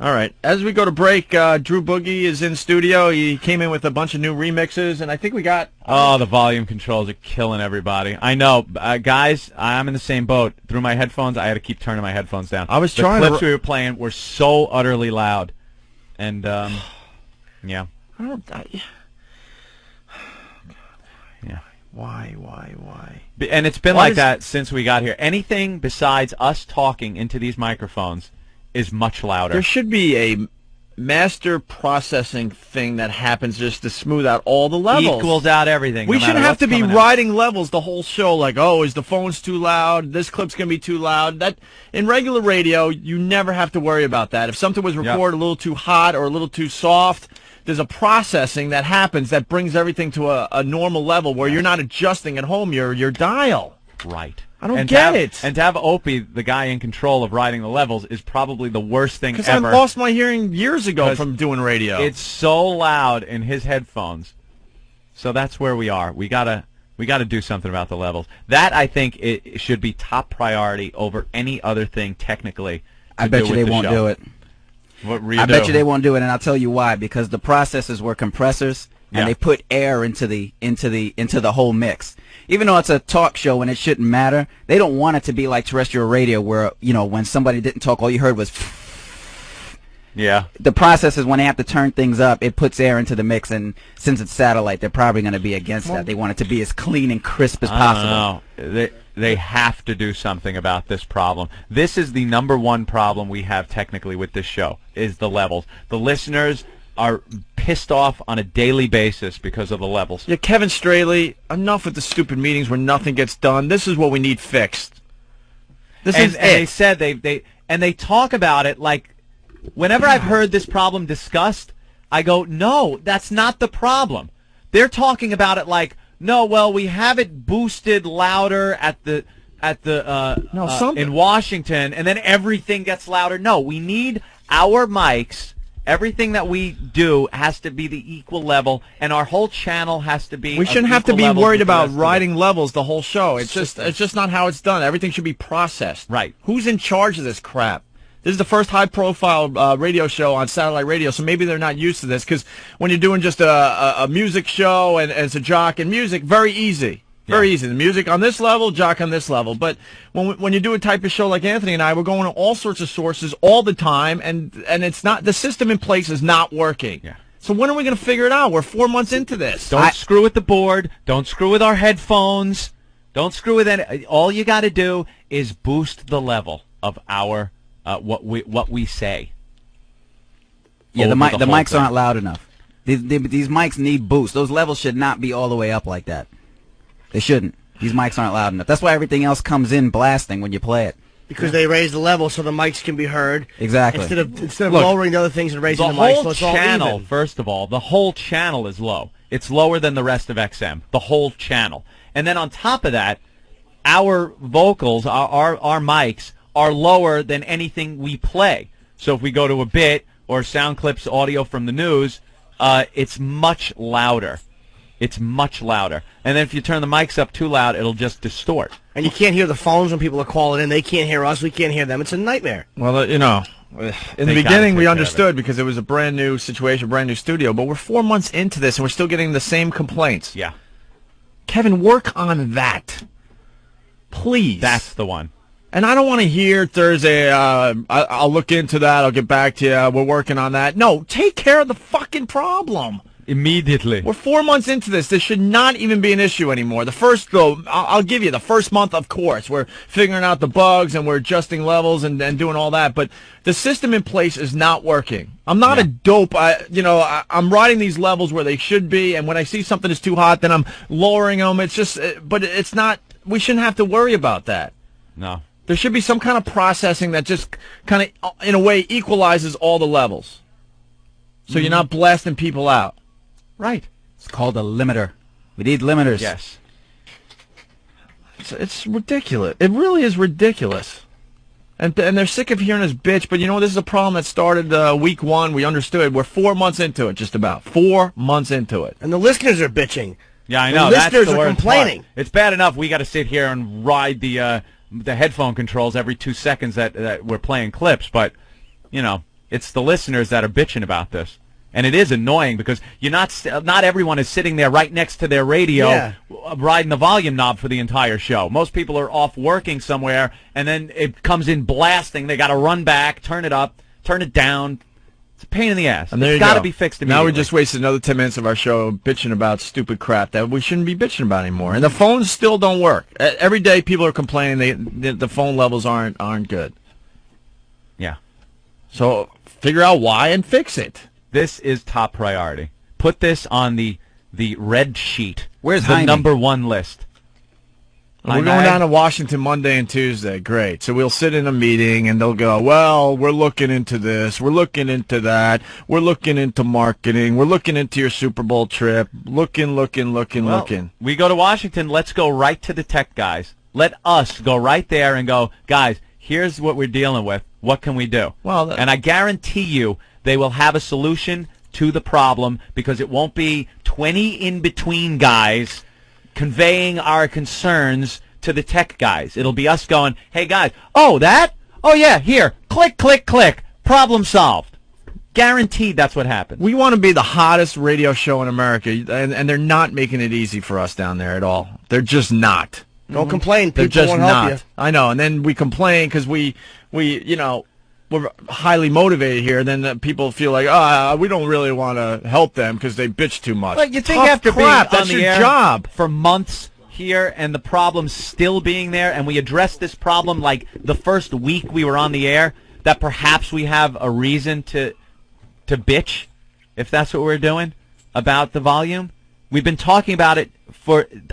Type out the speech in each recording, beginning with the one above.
All right. As we go to break, Dru Boogie is in studio. He came in with a bunch of new remixes, and I think we got... Oh, the volume controls are killing everybody. I know. Guys, I'm in the same boat. Through my headphones, I had to keep turning my headphones down. I was trying the clips we were playing were so utterly loud. And, yeah. Yeah. Why? And it's been like that since we got here. Anything besides us talking into these microphones is much louder. There should be a master processing thing that happens just to smooth out all the levels. Equals out everything. We shouldn't have to be riding levels the whole show like, oh, is the phone's too loud? This clip's going to be too loud. That in regular radio, you never have to worry about that. If something was recorded a little too hot or a little too soft, there's a processing that happens that brings everything to a normal level where you're not adjusting at home your dial. Right. I don't get it. And to have Opie, the guy in control of riding the levels, is probably the worst thing ever. Because I lost my hearing years ago from doing radio. It's so loud in his headphones. So that's where we are. We gotta do something about the levels. That, I think, it should be top priority over any other thing technically. I bet you they won't do it. I bet you they won't do it, and I'll tell you why. Because the processors were compressors, and they put air into the whole mix. Even though it's a talk show and it shouldn't matter, they don't want it to be like terrestrial radio where, you know, when somebody didn't talk, all you heard was yeah. The processors, when they have to turn things up, it puts air into the mix, and since it's satellite, they're probably going to be against that. They want it to be as clean and crisp as possible. They have to do something about this problem. This is the #1 problem we have technically with this show, is the levels. The listeners are pissed off on a daily basis because of the levels. Yeah, Kevin Straley, enough with the stupid meetings where nothing gets done. This is what we need fixed. And they said they talk about it like, whenever I've heard this problem discussed, I go, no, that's not the problem. They're talking about it like, no, well, we have it boosted louder in Washington, and then everything gets louder. No, we need our mics. Everything that we do has to be the equal level, and our whole channel has to be. We shouldn't have to be worried about riding levels the whole show. It's just not how it's done. Everything should be processed. Right. Who's in charge of this crap? This is the first high-profile radio show on satellite radio, so maybe they're not used to this. Because when you're doing just a music show and it's a jock and music, very easy. Very easy. The music on this level, jock on this level. But when you do a type of show like Anthony and I, we're going to all sorts of sources all the time, and it's not, the system in place is not working. Yeah. So when are we going to figure it out? We're 4 months into this. Don't screw with the board. Don't screw with our headphones. Don't screw with any. All you got to do is boost the level of our what we say. Yeah, the mics aren't loud enough. These mics need boost. Those levels should not be all the way up like that. They shouldn't. These mics aren't loud enough. That's why everything else comes in blasting when you play it. Because they raise the level so the mics can be heard. Exactly. Instead of lowering the other things and raising the mics, so it's all even. The whole channel, first of all, the whole channel is low. It's lower than the rest of XM. The whole channel. And then on top of that, our vocals, our mics, are lower than anything we play. So if we go to a bit or sound clips audio from the news, it's much louder. It's much louder. And then if you turn the mics up too loud, it'll just distort. And you can't hear the phones when people are calling in. They can't hear us. We can't hear them. It's a nightmare. Well, you know, in the beginning we understood because it was a brand new situation, brand new studio. But we're 4 months into this and we're still getting the same complaints. Yeah. Kevin, work on that. Please. That's the one. And I don't want to hear Thursday, I'll look into that, I'll get back to you, we're working on that. No, take care of the fucking problem. Immediately. We're 4 months into this. This should not even be an issue anymore. The first, though, I'll give you the first month, of course. We're figuring out the bugs and we're adjusting levels and doing all that. But the system in place is not working. I'm not a dope. I'm riding these levels where they should be. And when I see something that's too hot, then I'm lowering them. It's just, but it's not, we shouldn't have to worry about that. No. There should be some kind of processing that just kind of, in a way, equalizes all the levels. So you're not blasting people out. Right. It's called a limiter. We need limiters. Yes. It's ridiculous. It really is ridiculous. And they're sick of hearing us bitch, but you know, this is a problem that started week 1. We understood. We're 4 months into it, just about. 4 months into it. And the listeners are bitching. Yeah, I know. The listeners are complaining. It's bad enough we got to sit here and ride the headphone controls every 2 seconds that we're playing clips, but, you know. It's the listeners that are bitching about this. And it is annoying because you're not everyone is sitting there right next to their radio riding the volume knob for the entire show. Most people are off working somewhere, and then it comes in blasting. They got to run back, turn it up, turn it down. It's a pain in the ass. And there it's got to be fixed immediately. Now we just wasted another 10 minutes of our show bitching about stupid crap that we shouldn't be bitching about anymore. And the phones still don't work. Every day people are complaining the phone levels aren't good. Yeah. So figure out why and fix it. This is top priority. Put this on the red sheet. Where's the Jaime? number one list? We're going down to Washington Monday and Tuesday. Great. So we'll sit in a meeting, and they'll go, well, we're looking into this. We're looking into that. We're looking into marketing. We're looking into your Super Bowl trip. Looking. We go to Washington. Let's go right to the tech guys. Let us go right there and go, guys, here's what we're dealing with. What can we do? Well, and I guarantee you they will have a solution to the problem because it won't be 20 in-between guys conveying our concerns to the tech guys. It'll be us going, hey, guys, oh, yeah, here, click, click, click, problem solved. Guaranteed that's what happens. We want to be the hottest radio show in America, and they're not making it easy for us down there at all. They're just not. Don't complain. They're People just won't not. help you. I know, and then we complain because we're highly motivated here. Then people feel like, we don't really want to help them because they bitch too much. But you think Tough after crap, being that's on the your air job for months here and the problem still being there, and we addressed this problem like the first week we were on the air, that perhaps we have a reason to bitch, if that's what we're doing, about the volume. We've been talking about it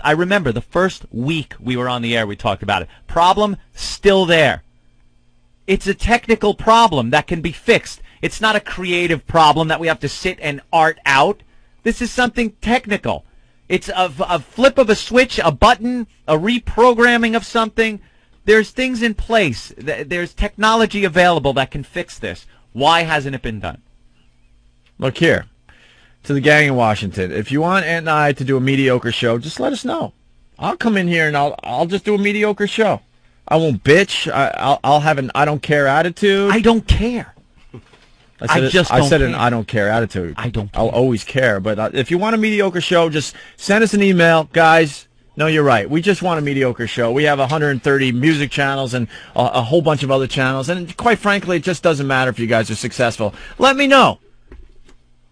I remember the first week we were on the air, we talked about it. Problem still there. It's a technical problem that can be fixed. It's not a creative problem that we have to sit and art out. This is something technical. It's a flip of a switch, a button, a reprogramming of something. There's things in place. There's technology available that can fix this. Why hasn't it been done? Look here. To the gang in Washington, if you want Ant and I to do a mediocre show, just let us know. I'll come in here and I'll just do a mediocre show. I won't bitch. I'll have an I don't care attitude. I don't care. I said an I don't care attitude. I don't care. I'll always care. But if you want a mediocre show, just send us an email, guys. No, you're right. We just want a mediocre show. We have 130 music channels and a whole bunch of other channels. And quite frankly, it just doesn't matter if you guys are successful. Let me know.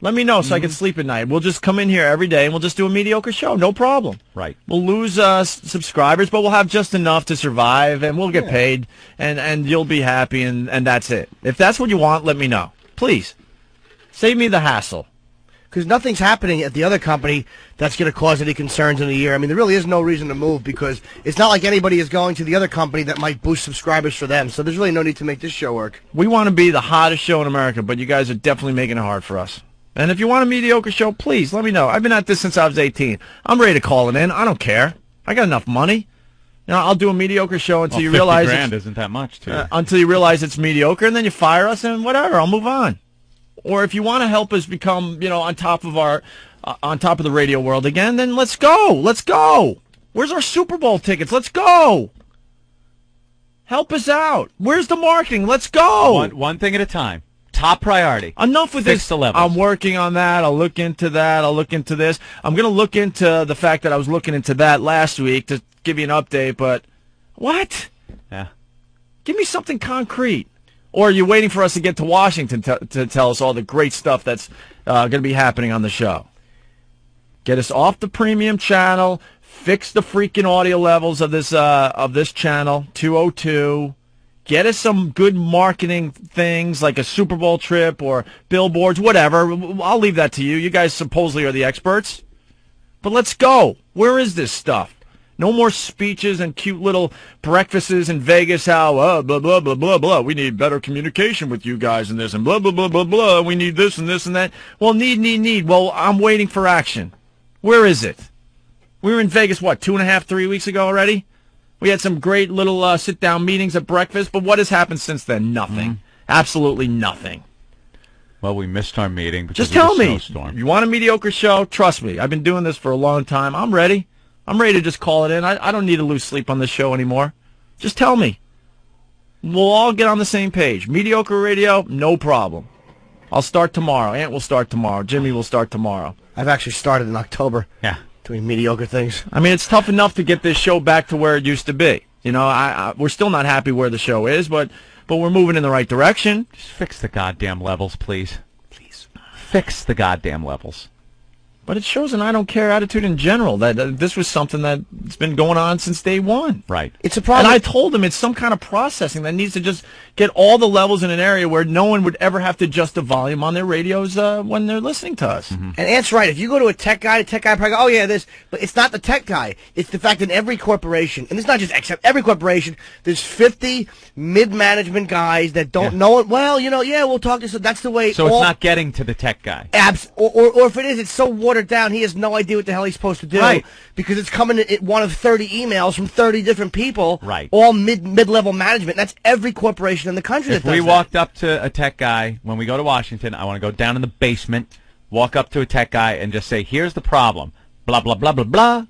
Let me know so I can sleep at night. We'll just come in here every day and we'll just do a mediocre show. No problem. Right. We'll lose subscribers, but we'll have just enough to survive, and we'll get paid, and you'll be happy, and that's it. If that's what you want, let me know. Please. Save me the hassle. Because nothing's happening at the other company that's going to cause any concerns in a year. I mean, there really is no reason to move because it's not like anybody is going to the other company that might boost subscribers for them. So there's really no need to make this show work. We want to be the hottest show in America, but you guys are definitely making it hard for us. And if you want a mediocre show, please let me know. I've been at this since I was 18. I'm ready to call it in. I don't care. I got enough money. I'll do a mediocre show until you realize $50,000 isn't that much to you. Until you realize it's mediocre, and then you fire us, and whatever. I'll move on. Or if you want to help us become, on top of the radio world again, then let's go. Let's go. Where's our Super Bowl tickets? Let's go. Help us out. Where's the marketing? Let's go. One thing at a time. Top priority. Enough with Fix this. the levels. I'm working on that. I'll look into that. I'll look into this. I'm going to look into the fact that I was looking into that last week to give you an update, but what? Yeah. Give me something concrete. Or are you waiting for us to get to Washington to tell us all the great stuff that's going to be happening on the show? Get us off the premium channel. Fix the freaking audio levels of this channel, 202. Get us some good marketing things like a Super Bowl trip or billboards, whatever. I'll leave that to you. You guys supposedly are the experts. But let's go. Where is this stuff? No more speeches and cute little breakfasts in Vegas, how, blah, blah, blah, blah, blah. We need better communication with you guys and this and blah, blah, blah, blah, blah. We need this and this and that. Well, need. Well, I'm waiting for action. Where is it? We were in Vegas, 2.5, 3 weeks ago already? We had some great little sit-down meetings at breakfast, but what has happened since then? Nothing. Absolutely nothing. Well, we missed our meeting because just tell of the me. snowstorm. You want a mediocre show? Trust me. I've been doing this for a long time. I'm ready. I'm ready to just call it in. I don't need to lose sleep on this show anymore. Just tell me. We'll all get on the same page. Mediocre radio, no problem. I'll start tomorrow. Ant will start tomorrow. Jimmy will start tomorrow. I've actually started in October. Yeah. Doing mediocre things. I mean, it's tough enough to get this show back to where it used to be. You know, we're still not happy where the show is, but we're moving in the right direction. Just fix the goddamn levels, please. Please. Fix the goddamn levels. But it shows an I don't care attitude in general. That this was something that's been going on since day one. Right. It's a problem. And I told them it's some kind of processing that needs to just get all the levels in an area where no one would ever have to adjust the volume on their radios when they're listening to us. And Ant's right. If you go to a tech guy probably go, oh yeah, this, but it's not the tech guy. It's the fact that every corporation, and it's not just except every corporation, there's 50 mid-management guys that don't know it. Well, you know, yeah, we'll talk to. So that's the way. So it's not getting to the tech guy. Or if it is, it's so watered down. He has no idea what the hell he's supposed to do. Right. Because it's coming in one of 30 emails from 30 different people. Right. All mid-level management. That's every corporation in the country. If we walked up to a tech guy when we go to Washington, I want to go down in the basement, walk up to a tech guy, and just say, "Here's the problem." Blah blah blah blah blah,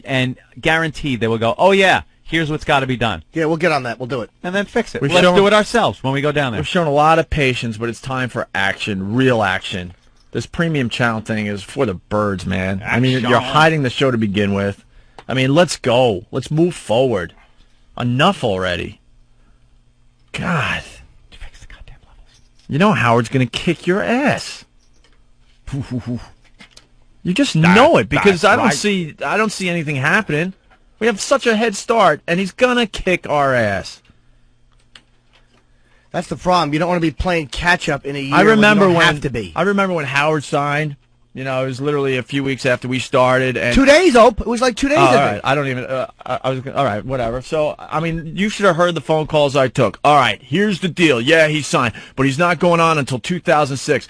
and guaranteed they will go, "Oh yeah, here's what's got to be done." Yeah, we'll get on that. We'll do it. And then fix it. We've Let's shown- do it ourselves when we go down there. We've shown a lot of patience, but it's time for action, real action. This premium channel thing is for the birds, man. I mean, Action. you're hiding the show to begin with. I mean, let's go. Let's move forward. Enough already. God. Fix the goddamn levels. You know Howard's going to kick your ass. You just know it because I don't see anything happening. We have such a head start, and he's going to kick our ass. That's the problem. You don't want to be playing catch up in a year. I remember when you don't when have to be. I remember when Howard signed. You know, it was literally a few weeks after we started. And 2 days, Ope. It was like 2 days. all I right, think. I don't even. I was all right. Whatever. So I mean, you should have heard the phone calls I took. All right, here's the deal. Yeah, he signed, but he's not going on until 2006.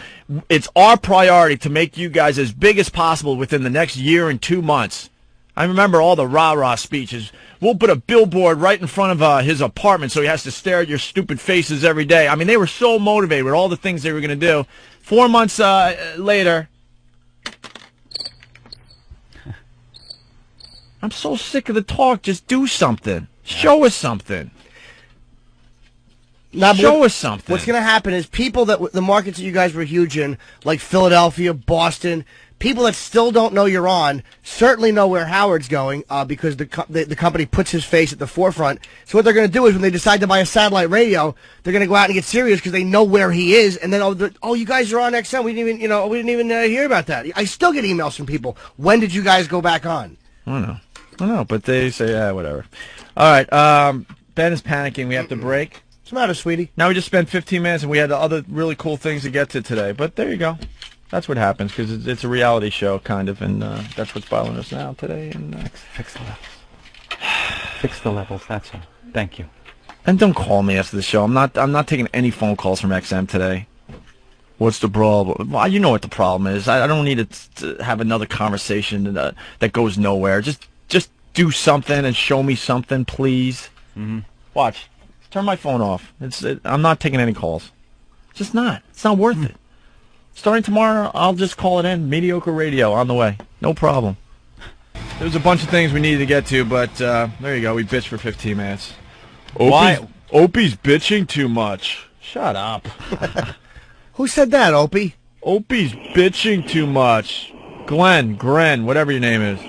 It's our priority to make you guys as big as possible within the next year and 2 months. I remember all the rah-rah speeches. We'll put a billboard right in front of his apartment so he has to stare at your stupid faces every day. I mean, they were so motivated with all the things they were going to do. 4 months later, I'm so sick of the talk. Just do something. Show us something. Show us something. What's going to happen is people the markets that you guys were huge in, like Philadelphia, Boston, people that still don't know you're on certainly know where Howard's going because the company puts his face at the forefront. So what they're going to do is when they decide to buy a satellite radio, they're going to go out and get serious because they know where he is. And then oh, you guys are on XM. We didn't even hear about that. I still get emails from people. When did you guys go back on? I don't know, but they say whatever. All right, Ben is panicking. We have to break. What's the matter, sweetie? Now we just spent 15 minutes and we had other really cool things to get to today. But there you go. That's what happens because it's a reality show, kind of, and that's what's bothering us now today. And Fix the levels. Fix the levels. That's all. Thank you. And don't call me after the show. I'm not taking any phone calls from XM today. What's the problem? Well, you know what the problem is. I don't need to have another conversation that goes nowhere. Just do something and show me something, please. Mm-hmm. Watch. Turn my phone off. I'm not taking any calls. Just not. It's not worth it. Starting tomorrow, I'll just call it in. Mediocre Radio on the way. No problem. There's a bunch of things we needed to get to, but there you go. We bitched for 15 minutes. Opie's bitching too much. Shut up. Who said that, Opie? Opie's bitching too much. Gren, whatever your name is.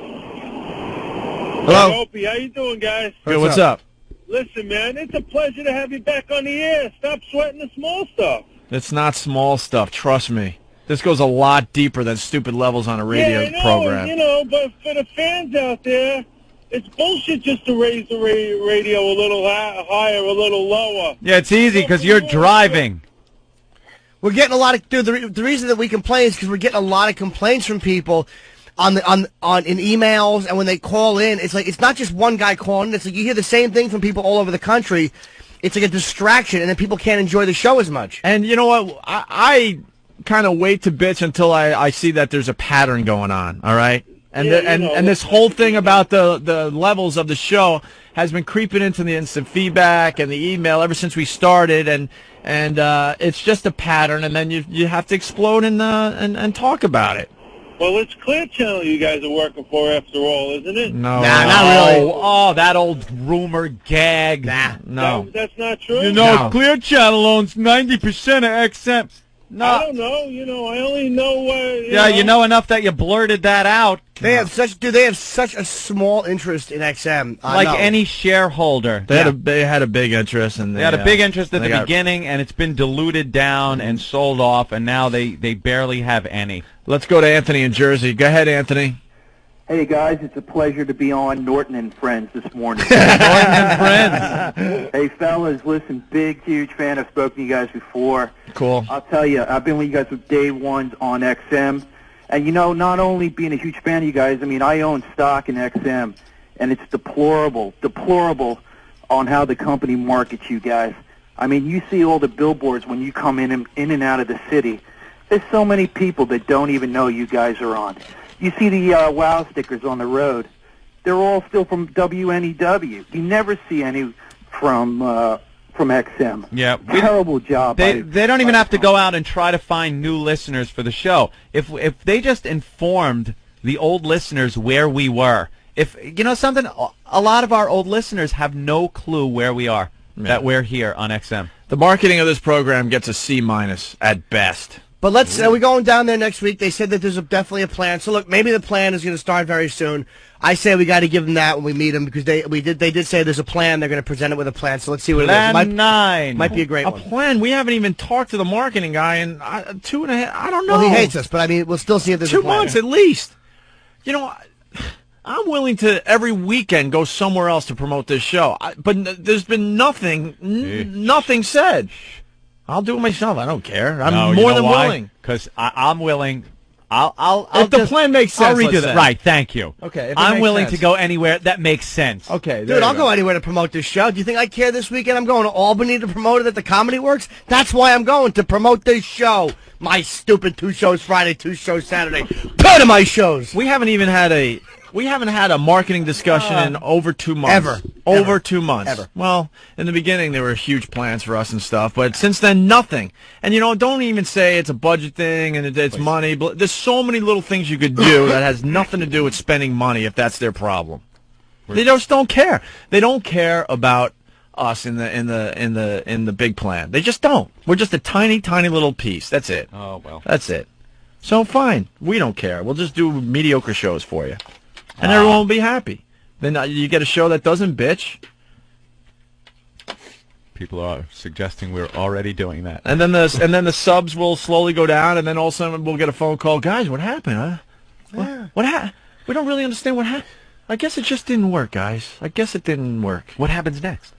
Hello? Hey, Opie, how you doing, guys? Good, what's up? Listen, man, it's a pleasure to have you back on the air. Stop sweating the small stuff. It's not small stuff, trust me. This goes a lot deeper than stupid levels on a radio I know, program. But for the fans out there, it's bullshit just to raise the radio a little higher, a little lower. Yeah, it's easy because you're driving. We're getting a lot of the reason that we complain is because we're getting a lot of complaints from people in emails and when they call in. It's like it's not just one guy calling. It's like you hear the same thing from people all over the country. It's like a distraction, and then people can't enjoy the show as much. And you know what? I kind of wait to bitch until I see that there's a pattern going on. All right, and this whole thing about the levels of the show has been creeping into the instant feedback and the email ever since we started, and it's just a pattern. And then you have to explode and talk about it. Well, it's Clear Channel you guys are working for after all, isn't it? No, not really. Oh, that old rumor gag. No. That's not true? You know, Clear Channel owns 90% of XM. No. I don't know. You know, I only know where. You know enough that you blurted that out. They have such a small interest in XM. Like any shareholder. They had a big interest, and they had a big interest at the beginning, and it's been diluted down and sold off, and now they barely have any. Let's go to Anthony in Jersey. Go ahead, Anthony. Hey, guys, it's a pleasure to be on Norton and Friends this morning. Norton and Friends. Hey, fellas, listen, big, huge fan. I've spoken to you guys before. Cool. I'll tell you, I've been with you guys from day one on XM. And, you know, not only being a huge fan of you guys, I mean, I own stock in XM, and it's deplorable on how the company markets you guys. I mean, you see all the billboards when you come in and out of the city. There's so many people that don't even know you guys are on. You see the WOW stickers on the road. They're all still from WNEW. You never see any from XM. Yeah. Terrible job. They don't even have to go out and try to find new listeners for the show. If they just informed the old listeners where we were. If you know something, a lot of our old listeners have no clue where we are, that we're here on XM. The marketing of this program gets a C- at best. But we're going down there next week. They said that there's definitely a plan. So look, maybe the plan is going to start very soon. I say we got to give them that when we meet them because they did say there's a plan. They're going to present it with a plan. So let's see what Plan it is. 9 might be a great one. A plan? We haven't even talked to the marketing guy in 2.5. I don't know. Well, he hates us, but I mean, we'll still see if there's 2 a plan. months at least. You know, I'm willing to every weekend go somewhere else to promote this show. But there's been nothing said. I'll do it myself. I don't care. I'm more than willing. Because I'm willing. I'll if the plan makes sense, I'll redo let's that. say. Right, thank you. Okay, if it I'm makes willing sense. to go anywhere that makes sense. Okay, Dude, I'll go anywhere to promote this show. Do you think I care this weekend? I'm going to Albany to promote it at the Comedy Works. That's why I'm going, to promote this show. My stupid 2 shows Friday, 2 shows Saturday. Turn to my shows. We haven't had a marketing discussion in over 2 months. Over 2 months. Ever. Well, in the beginning there were huge plans for us and stuff, but since then nothing. And you know, don't even say it's a budget thing and it's money. There's so many little things you could do that has nothing to do with spending money if that's their problem. They just don't care. They don't care about us in the big plan. They just don't. We're just a tiny little piece. That's it. Oh well. That's it. So fine. We don't care. We'll just do mediocre shows for you. And everyone will be happy. Then you get a show that doesn't bitch. People are suggesting we're already doing that. And then the subs will slowly go down, and then all of a sudden we'll get a phone call. Guys, what happened? Huh? What happened? We don't really understand what happened. I guess it just didn't work, guys. I guess it didn't work. What happens next?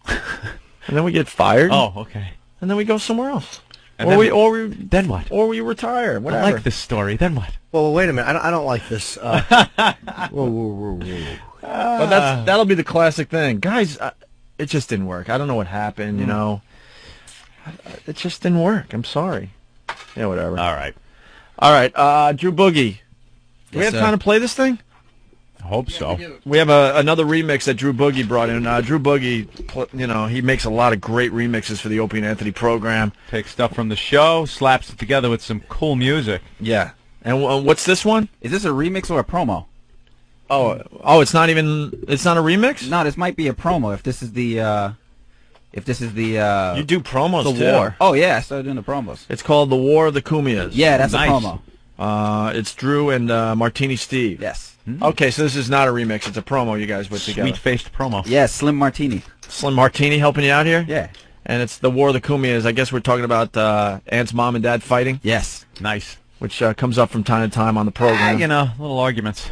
And then we get fired. Oh, okay. And then we go somewhere else. And then what? Or we retire. Whatever. I like this story. Then what? Well, wait a minute. I don't like this. Whoa. But that'll be the classic thing, guys. It just didn't work. I don't know what happened. You know, it just didn't work. I'm sorry. Yeah, whatever. All right. Dru Boogie. Do we have time to play this thing? I hope so. We have another remix that Dru Boogie brought in. Dru Boogie, he makes a lot of great remixes for the Opie and Anthony program. Takes stuff from the show, slaps it together with some cool music. Yeah. And what's this one? Is this a remix or a promo? Oh, it's not a remix? No, this might be a promo. If this is the You do promos the too. war. Oh yeah, I started doing the promos. It's called The War of the Kumias. Yeah, that's Nice. a promo. It's Drew and Martini Steve. Yes. Okay, so this is not a remix. It's a promo you guys put together. Sweet-faced promo. Yes, Slim Martini. Slim Martini helping you out here? Yeah. And it's The War of the Kumias. I guess we're talking about Ant's mom and dad fighting, Yes. Nice. which comes up from time to time on the program. Little arguments.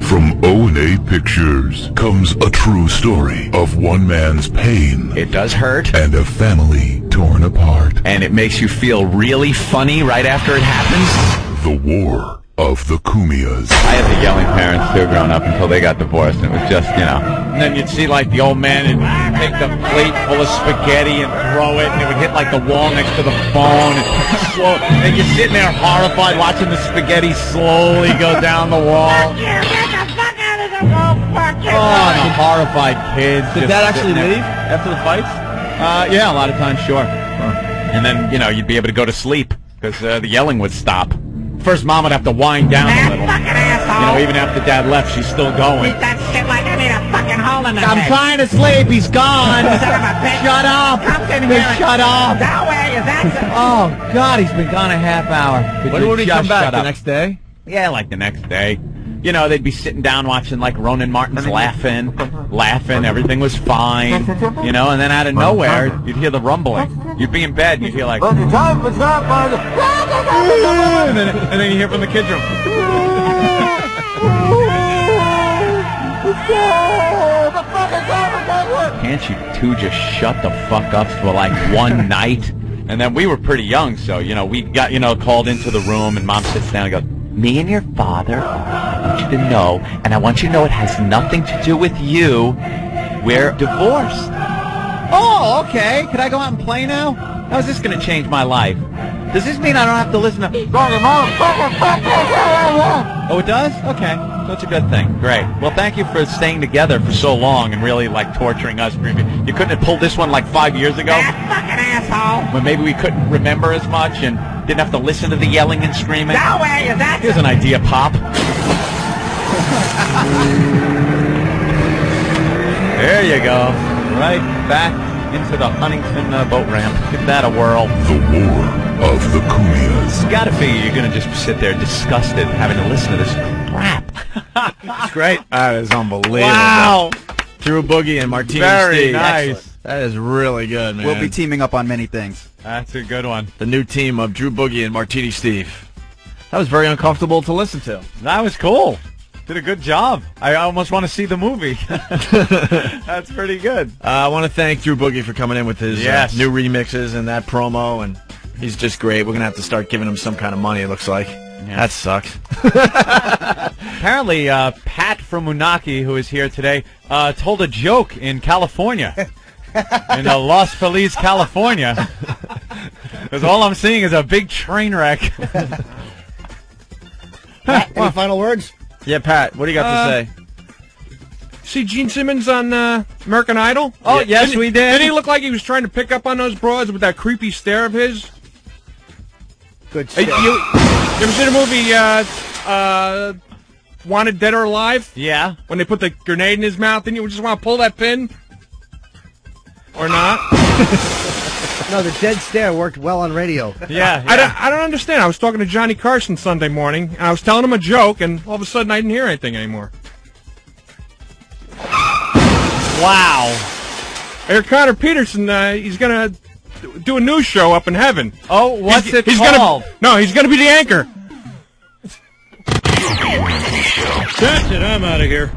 From O&A Pictures comes a true story of one man's pain It does hurt, and a family torn apart. and it makes you feel really funny right after it happens. The War of the Kumias. I had the yelling parents too growing up until they got divorced, and it was just, And then you'd see like the old man and take the plate full of spaghetti and throw it, and it would hit like the wall next to the phone. And you're sitting there horrified watching the spaghetti slowly go down the wall. Oh, the horrified kids. Did just Dad actually sitting there. leave after the fights? Yeah, a lot of times, sure. And then, you'd be able to go to sleep because the yelling would stop. First, Mom would have to wind down a little. Fucking asshole. You know, even after Dad left, she's still going. Eat that shit like I need a fucking hole in the I'm head. trying to sleep. He's gone. Son of a bitch. Shut up. Come in here. Shut up. No way. Is that... Oh, God, he's been gone a half hour. When would he come back? Shut The up. next day? Yeah, like the next day. You know, they'd be sitting down watching, like, Ronan Martin's laughing. Everything was fine. You know, and then out of nowhere, you'd hear the rumbling. You'd be in bed, and you'd hear, like... and then you hear from the kids' room. Can't you two just shut the fuck up for, like, one night? And then we were pretty young, so, you know, we got, you know, called into the room, and Mom sits down and goes, me and your father, I want you to know, and I want you to know it has nothing to do with you. We're divorced. Oh, okay. Could I go out and play now? How is this going to change my life? Does this mean I don't have to listen to... Oh, it does? Okay. So it's a good thing. Great. Well, thank you for staying together for so long and really, like, torturing us. You couldn't have pulled this one, like, 5 years ago? That fucking asshole. When maybe we couldn't remember as much and didn't have to listen to the yelling and screaming? No way. Is that... Here's an idea, Pop. There you go. Right back into the Huntington boat ramp. Give that a whirl. The War of the Kumias. You gotta figure you're gonna just sit there disgusted having to listen to this crap. It's great. That is unbelievable. Wow. Dru Boogie and Martini Very Steve. nice. Excellent. That is really good, man. We'll be teaming up on many things. That's a good one. The new team of Dru Boogie and Martini Steve. That was very uncomfortable to listen to. That was cool. Did a good job. I almost want to see the movie. That's pretty good. I want to thank Dru Boogie for coming in with his Yes. new remixes and that promo, and he's just great. We're going to have to start giving him some kind of money, it looks like. That sucks. Apparently, Pat from Moonachie, who is here today, told a joke in California. In Los Feliz, California. Because all I'm seeing is a big train wreck. Pat, any final words? Yeah, Pat, what do you got to say? See Gene Simmons on American Idol? Oh, yes, we did. Didn't he look like he was trying to pick up on those broads with that creepy stare of his? Good Hey, stuff. you ever seen the movie Wanted Dead or Alive? Yeah. When they put the grenade in his mouth, didn't you just want to pull that pin? Or not? No, the dead stare worked well on radio. Yeah. I don't understand. I was talking to Johnny Carson Sunday morning, and I was telling him a joke, and all of a sudden I didn't hear anything anymore. Wow. I hear Connor Peterson, he's going to do a news show up in heaven. Oh, what's it he's called? He's going to be the anchor. That's it. I'm out of here.